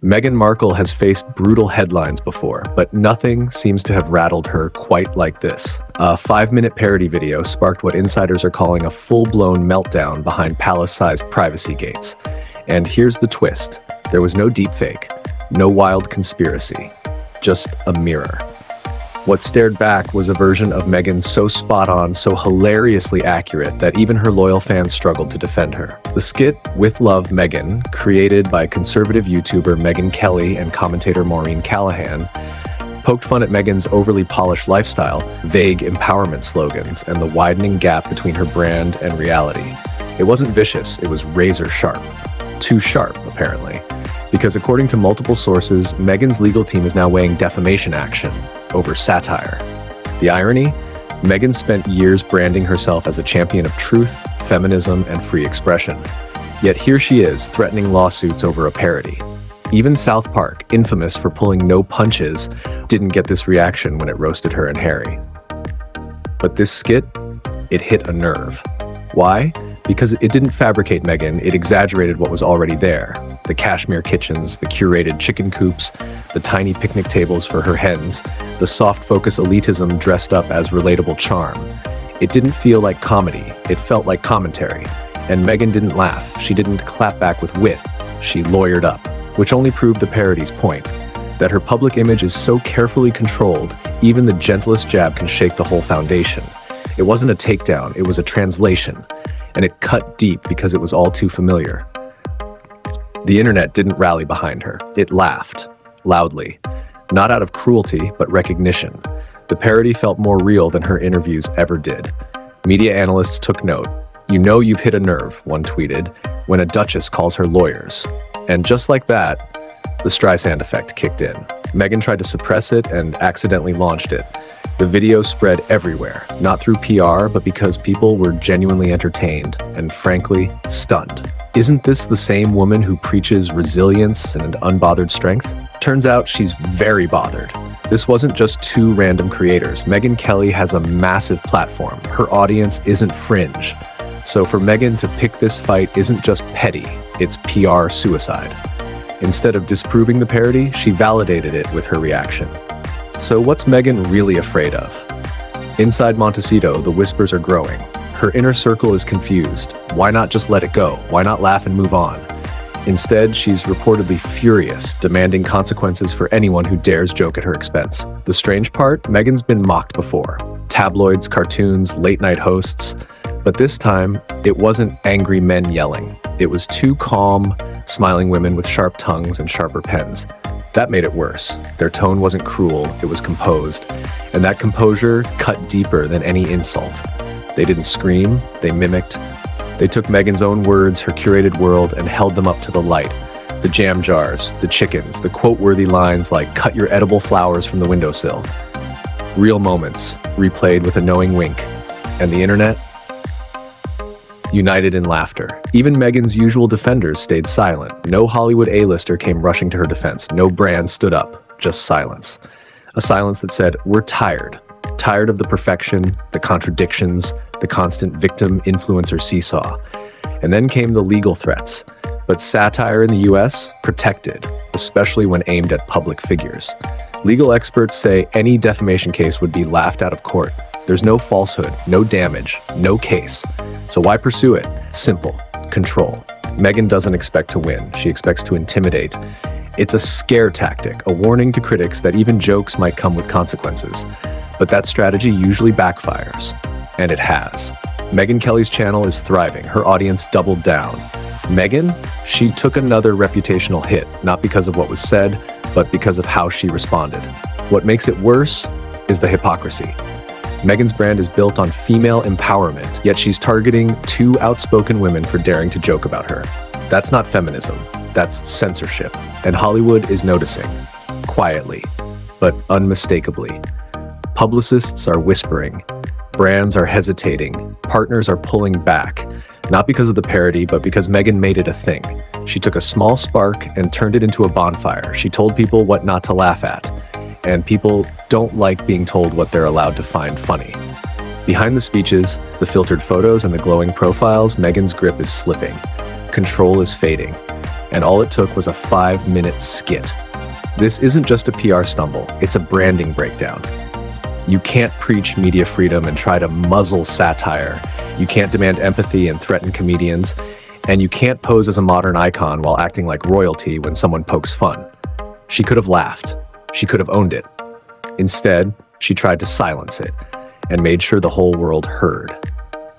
Meghan Markle has faced brutal headlines before, but nothing seems to have rattled her quite like this. A 5-minute parody video sparked what insiders are calling a full-blown meltdown behind palace-sized privacy gates. And here's the twist. There was no deepfake, no wild conspiracy, just a mirror. What stared back was a version of Megyn so spot-on, so hilariously accurate that even her loyal fans struggled to defend her. The skit, With Love, Megyn, created by conservative YouTuber Megyn Kelly and commentator Maureen Callahan, poked fun at Megyn's overly polished lifestyle, vague empowerment slogans, and the widening gap between her brand and reality. It wasn't vicious, it was razor sharp. Too sharp, apparently. Because according to multiple sources, Megyn's legal team is now weighing defamation action over satire. The irony? Megyn spent years branding herself as a champion of truth, feminism, and free expression. Yet here she is, threatening lawsuits over a parody. Even South Park, infamous for pulling no punches, didn't get this reaction when it roasted her and Harry. But this skit, it hit a nerve. Why? Because it didn't fabricate Megyn, it exaggerated what was already there. The cashmere kitchens, the curated chicken coops, the tiny picnic tables for her hens, the soft focus elitism dressed up as relatable charm. It didn't feel like comedy, it felt like commentary. And Megyn didn't laugh, she didn't clap back with wit, she lawyered up. Which only proved the parody's point, that her public image is so carefully controlled, even the gentlest jab can shake the whole foundation. It wasn't a takedown, it was a translation. And it cut deep because it was all too familiar. The internet didn't rally behind her. It laughed, loudly. Not out of cruelty, but recognition. The parody felt more real than her interviews ever did. Media analysts took note. "You know you've hit a nerve," one tweeted, when a duchess calls her lawyers. And just like that, the Streisand effect kicked in. Megyn tried to suppress it and accidentally launched it. The video spread everywhere, not through PR, but because people were genuinely entertained and, frankly, stunned. Isn't this the same woman who preaches resilience and unbothered strength? Turns out she's very bothered. This wasn't just two random creators. Megyn Kelly has a massive platform. Her audience isn't fringe. So for Megyn to pick this fight isn't just petty, it's PR suicide. Instead of disproving the parody, she validated it with her reaction. So what's Megyn really afraid of? Inside Montecito, the whispers are growing. Her inner circle is confused. Why not just let it go? Why not laugh and move on? Instead, she's reportedly furious, demanding consequences for anyone who dares joke at her expense. The strange part, Megyn's been mocked before. Tabloids, cartoons, late-night hosts. But this time, it wasn't angry men yelling. It was two calm, smiling women with sharp tongues and sharper pens. That made it worse. Their tone wasn't cruel, it was composed. And that composure cut deeper than any insult. They didn't scream, they mimicked. They took Megyn's own words, her curated world, and held them up to the light. The jam jars, the chickens, the quote-worthy lines like, "Cut your edible flowers from the windowsill." Real moments, replayed with a knowing wink. And the internet? United in laughter. Even Megyn's usual defenders stayed silent. No Hollywood A-lister came rushing to her defense. No brand stood up. Just silence. A silence that said, "We're tired. Tired of the perfection, the contradictions, the constant victim-influencer seesaw." And then came the legal threats. But satire in the US, protected, especially when aimed at public figures. Legal experts say any defamation case would be laughed out of court. There's no falsehood, no damage, no case. So why pursue it? Simple. Control. Megyn doesn't expect to win. She expects to intimidate. It's a scare tactic, a warning to critics that even jokes might come with consequences. But that strategy usually backfires. And it has. Megyn Kelly's channel is thriving. Her audience doubled down. Megyn? She took another reputational hit, not because of what was said, but because of how she responded. What makes it worse is the hypocrisy. Megyn's brand is built on female empowerment, yet she's targeting two outspoken women for daring to joke about her. That's not feminism, that's censorship. And Hollywood is noticing, quietly, but unmistakably. Publicists are whispering, brands are hesitating, partners are pulling back, not because of the parody, but because Megyn made it a thing. She took a small spark and turned it into a bonfire. She told people what not to laugh at. And people don't like being told what they're allowed to find funny. Behind the speeches, the filtered photos, and the glowing profiles, Megyn's grip is slipping. Control is fading. and all it took was a 5-minute skit. This isn't just a PR stumble, it's a branding breakdown. You can't preach media freedom and try to muzzle satire. You can't demand empathy and threaten comedians. And you can't pose as a modern icon while acting like royalty when someone pokes fun. She could have laughed. She could have owned it. Instead, she tried to silence it and made sure the whole world heard.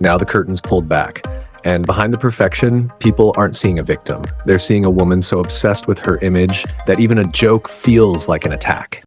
Now the curtain's pulled back, and behind the perfection, people aren't seeing a victim. They're seeing a woman so obsessed with her image that even a joke feels like an attack.